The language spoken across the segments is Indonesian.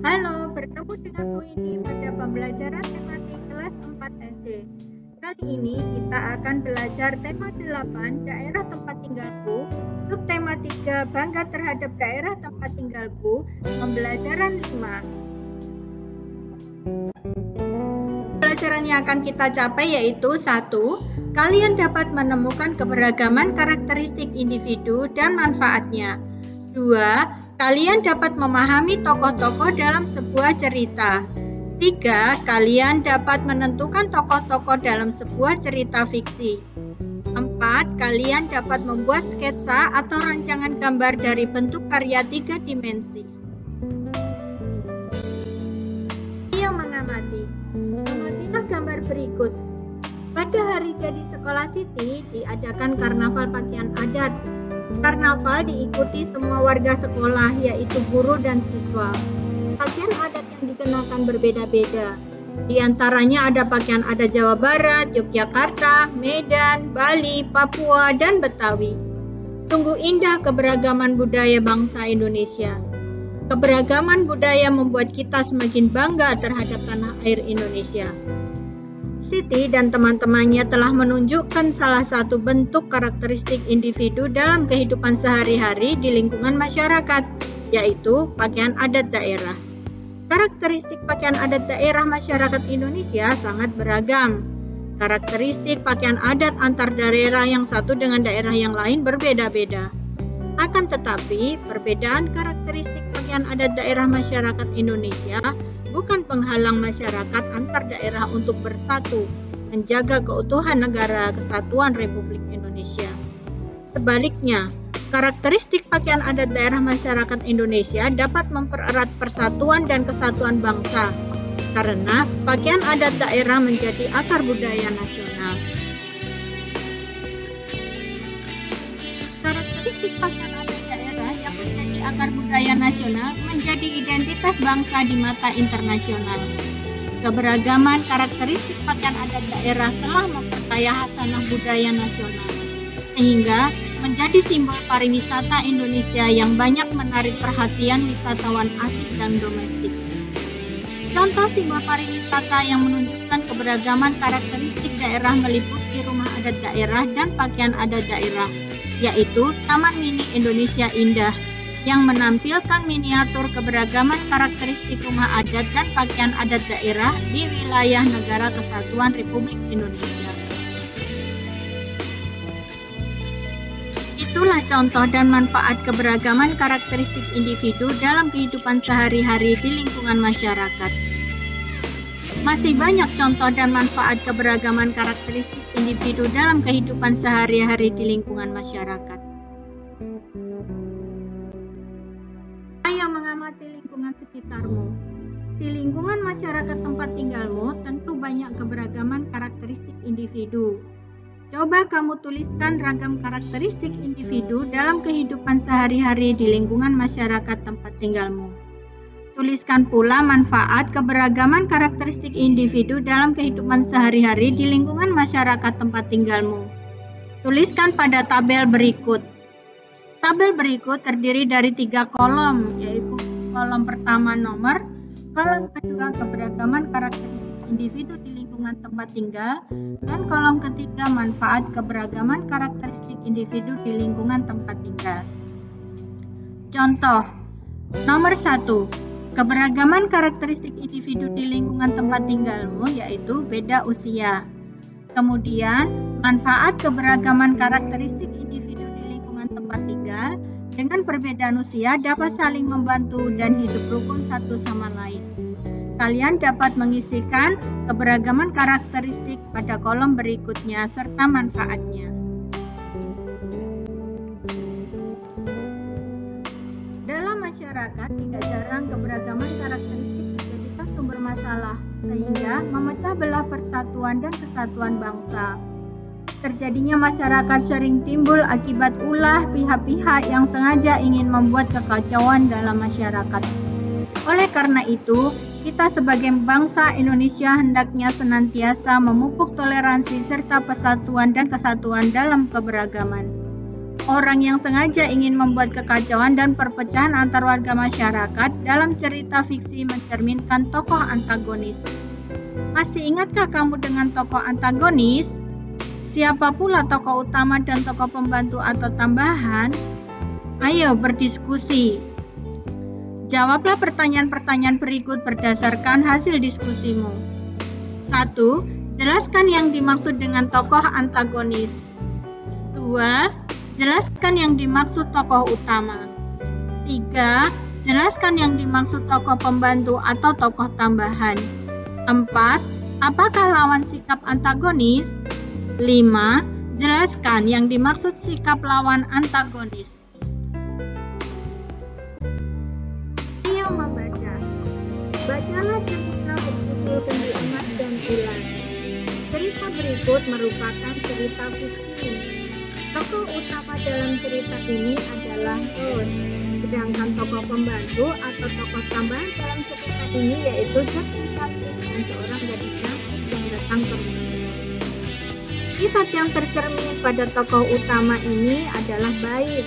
Halo, bertemu dengan Bu ini pada pembelajaran tematik kelas 4 SD. Kali ini kita akan belajar tema 8, daerah tempat tinggalku, subtema 3, bangga terhadap daerah tempat tinggalku, pembelajaran 5. Pelajaran yang akan kita capai yaitu 1. Kalian dapat menemukan keberagaman karakteristik individu dan manfaatnya. 2. Kalian dapat memahami tokoh-tokoh dalam sebuah cerita. 3. Kalian dapat menentukan tokoh-tokoh dalam sebuah cerita fiksi. 4. Kalian dapat membuat sketsa atau rancangan gambar dari bentuk karya 3 dimensi. Ayo mengamati. Amatilah gambar berikut. Pada hari jadi sekolah Siti diadakan karnaval pakaian adat. Karnaval diikuti semua warga sekolah, yaitu guru dan siswa. Pakaian adat yang dikenakan berbeda-beda. Di antaranya ada pakaian adat Jawa Barat, Yogyakarta, Medan, Bali, Papua, dan Betawi. Sungguh indah keberagaman budaya bangsa Indonesia. Keberagaman budaya membuat kita semakin bangga terhadap tanah air Indonesia. Siti dan teman-temannya telah menunjukkan salah satu bentuk karakteristik individu dalam kehidupan sehari-hari di lingkungan masyarakat, yaitu pakaian adat daerah. Karakteristik pakaian adat daerah masyarakat Indonesia sangat beragam. Karakteristik pakaian adat antar daerah yang satu dengan daerah yang lain berbeda-beda. Akan tetapi, perbedaan karakteristik pakaian adat daerah masyarakat Indonesia bukan penghalang masyarakat antar daerah untuk bersatu, menjaga keutuhan negara kesatuan Republik Indonesia. Sebaliknya, karakteristik pakaian adat daerah masyarakat Indonesia dapat mempererat persatuan dan kesatuan bangsa, karena pakaian adat daerah menjadi akar budaya nasional. Karakteristik pakaian adat daerah yang menjadi akar budaya nasional menjadi identitas bangsa di mata internasional. Keberagaman karakteristik pakaian adat daerah telah memperkaya khasanah budaya nasional, sehingga menjadi simbol pariwisata Indonesia yang banyak menarik perhatian wisatawan asing dan domestik. Contoh simbol pariwisata yang menunjukkan keberagaman karakteristik daerah meliputi rumah adat daerah dan pakaian adat daerah, yaitu Taman Mini Indonesia Indah, yang menampilkan miniatur keberagaman karakteristik rumah adat dan pakaian adat daerah di wilayah Negara Kesatuan Republik Indonesia. Itulah contoh dan manfaat keberagaman karakteristik individu dalam kehidupan sehari-hari di lingkungan masyarakat. Masih banyak contoh dan manfaat keberagaman karakteristik individu dalam kehidupan sehari-hari di lingkungan masyarakat. Ayo mengamati lingkungan sekitarmu. Di lingkungan masyarakat tempat tinggalmu tentu banyak keberagaman karakteristik individu. Coba kamu tuliskan ragam karakteristik individu dalam kehidupan sehari-hari di lingkungan masyarakat tempat tinggalmu. Tuliskan pula manfaat keberagaman karakteristik individu dalam kehidupan sehari-hari di lingkungan masyarakat tempat tinggalmu. Tuliskan pada tabel berikut. Tabel berikut terdiri dari 3 kolom, yaitu kolom pertama nomor, kolom kedua keberagaman karakteristik individu di lingkungan tempat tinggal, dan kolom ketiga manfaat keberagaman karakteristik individu di lingkungan tempat tinggal. Contoh, nomor 1, keberagaman karakteristik individu di lingkungan tempat tinggalmu yaitu beda usia. Kemudian, manfaat keberagaman karakteristik individu di lingkungan tempat tinggal dengan perbedaan usia dapat saling membantu dan hidup rukun satu sama lain. Kalian dapat mengisikan keberagaman karakteristik pada kolom berikutnya serta manfaatnya. Dalam masyarakat, tidak jarang keberagaman karakteristik dijadikan sumber masalah, sehingga memecah belah persatuan dan kesatuan bangsa. Terjadinya masyarakat sering timbul akibat ulah pihak-pihak yang sengaja ingin membuat kekacauan dalam masyarakat. Oleh karena itu, kita sebagai bangsa Indonesia hendaknya senantiasa memupuk toleransi serta persatuan dan kesatuan dalam keberagaman. orang yang sengaja ingin membuat kekacauan dan perpecahan antar warga masyarakat dalam cerita fiksi mencerminkan tokoh antagonis. Masih ingatkah kamu dengan tokoh antagonis? Siapa pula tokoh utama dan tokoh pembantu atau tambahan? Ayo berdiskusi. Jawablah pertanyaan-pertanyaan berikut berdasarkan hasil diskusimu. 1. Jelaskan yang dimaksud dengan tokoh antagonis. 2. Jelaskan yang dimaksud tokoh utama. 3. Jelaskan yang dimaksud tokoh pembantu atau tokoh tambahan. 4. Apakah lawan sikap antagonis? 5. Jelaskan yang dimaksud sikap lawan antagonis. Ayo membaca. Bacalah cerita berjudul Kendi Emas dan Ular. Cerita berikut merupakan cerita fiksi. Tokoh utama dalam cerita ini adalah Rose, sedangkan tokoh pembantu atau tokoh tambahan dalam cerita ini yaitu Jack dan seorang gadis yang datang ke rumah. Sifat yang tercermin pada tokoh utama ini adalah baik,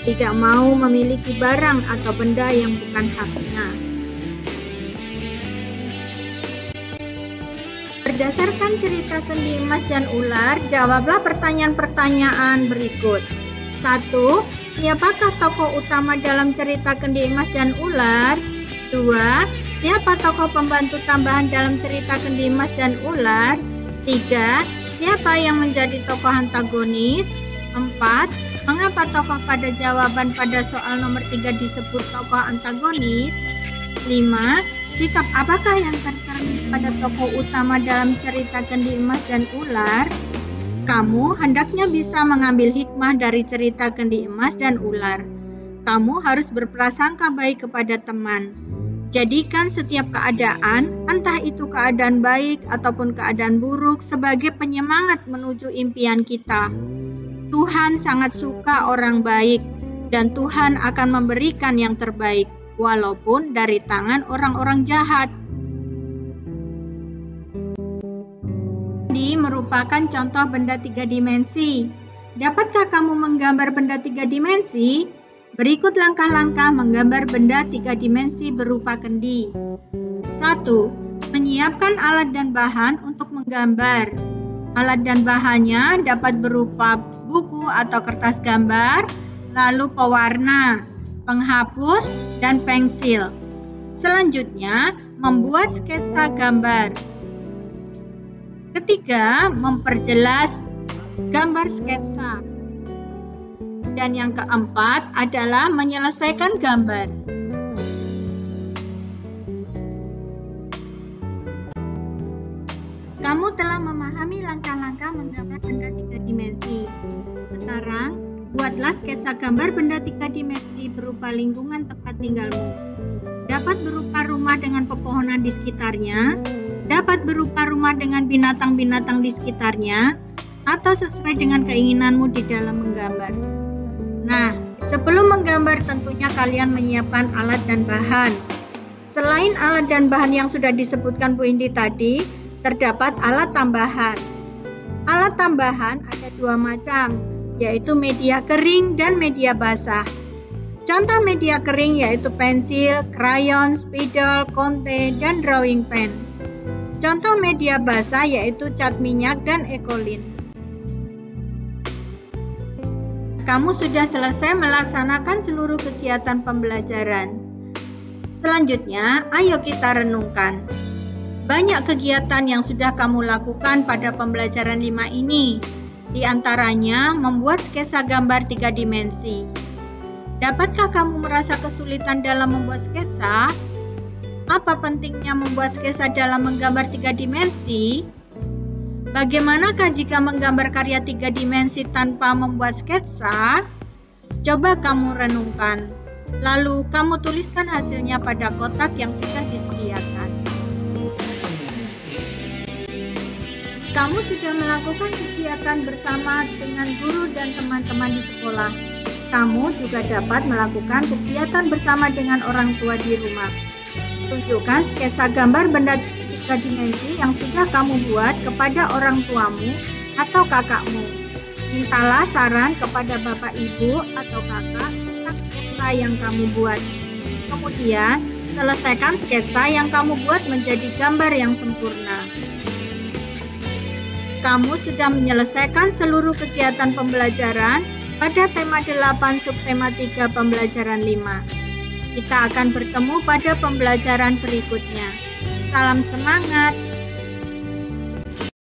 tidak mau memiliki barang atau benda yang bukan haknya. Berdasarkan cerita Kendi Emas dan Ular, jawablah pertanyaan-pertanyaan berikut. 1. Siapakah tokoh utama dalam cerita Kendi Emas dan Ular? 2. Siapa tokoh pembantu tambahan dalam cerita Kendi Emas dan Ular? 3. Siapa yang menjadi tokoh antagonis? 4. Mengapa tokoh pada jawaban pada soal nomor 3 disebut tokoh antagonis? 5. Sikap apakah yang tercermin pada tokoh utama dalam cerita Kendi Emas dan Ular? Kamu hendaknya bisa mengambil hikmah dari cerita Kendi Emas dan Ular. Kamu harus berprasangka baik kepada teman. Jadikan setiap keadaan, entah itu keadaan baik ataupun keadaan buruk, sebagai penyemangat menuju impian kita. Tuhan sangat suka orang baik, dan Tuhan akan memberikan yang terbaik, walaupun dari tangan orang-orang jahat. Ini merupakan contoh benda 3 dimensi. Dapatkah kamu menggambar benda 3 dimensi? Berikut langkah-langkah menggambar benda 3 dimensi berupa kendi. 1. Menyiapkan alat dan bahan untuk menggambar. Alat dan bahannya dapat berupa buku atau kertas gambar, lalu pewarna, penghapus, dan pensil. Selanjutnya, membuat sketsa gambar. Ketiga, memperjelas gambar sketsa. Dan yang keempat adalah menyelesaikan gambar. Kamu telah memahami langkah-langkah menggambar benda 3 dimensi. Sekarang, buatlah sketsa gambar benda 3 dimensi berupa lingkungan tempat tinggalmu. Dapat berupa rumah dengan pepohonan di sekitarnya, dapat berupa rumah dengan binatang-binatang di sekitarnya, atau sesuai dengan keinginanmu di dalam menggambar. Nah, sebelum menggambar tentunya kalian menyiapkan alat dan bahan. Selain alat dan bahan yang sudah disebutkan Bu Indi tadi, terdapat alat tambahan. Alat tambahan ada 2 macam, yaitu media kering dan media basah. Contoh media kering yaitu pensil, krayon, spidol, konte, dan drawing pen. Contoh media basah yaitu cat minyak dan ekolin. Kamu sudah selesai melaksanakan seluruh kegiatan pembelajaran. Selanjutnya, ayo kita renungkan. Banyak kegiatan yang sudah kamu lakukan pada pembelajaran 5 ini. Di antaranya, membuat sketsa gambar 3 dimensi. Dapatkah kamu merasa kesulitan dalam membuat sketsa? Apa pentingnya membuat sketsa dalam menggambar 3 dimensi? Bagaimanakah jika menggambar karya 3 dimensi tanpa membuat sketsa? Coba kamu renungkan. Lalu kamu tuliskan hasilnya pada kotak yang sudah disediakan. Kamu sudah melakukan kegiatan bersama dengan guru dan teman-teman di sekolah. Kamu juga dapat melakukan kegiatan bersama dengan orang tua di rumah. Tunjukkan sketsa gambar benda 3 dimensi yang sudah kamu buat kepada orang tuamu atau kakakmu. Mintalah saran kepada Bapak Ibu atau Kakak tentang sketsa yang kamu buat. Kemudian, selesaikan sketsa yang kamu buat menjadi gambar yang sempurna. Kamu sudah menyelesaikan seluruh kegiatan pembelajaran pada tema 8 subtema 3 pembelajaran 5. Kita akan bertemu pada pembelajaran berikutnya. Salam semangat!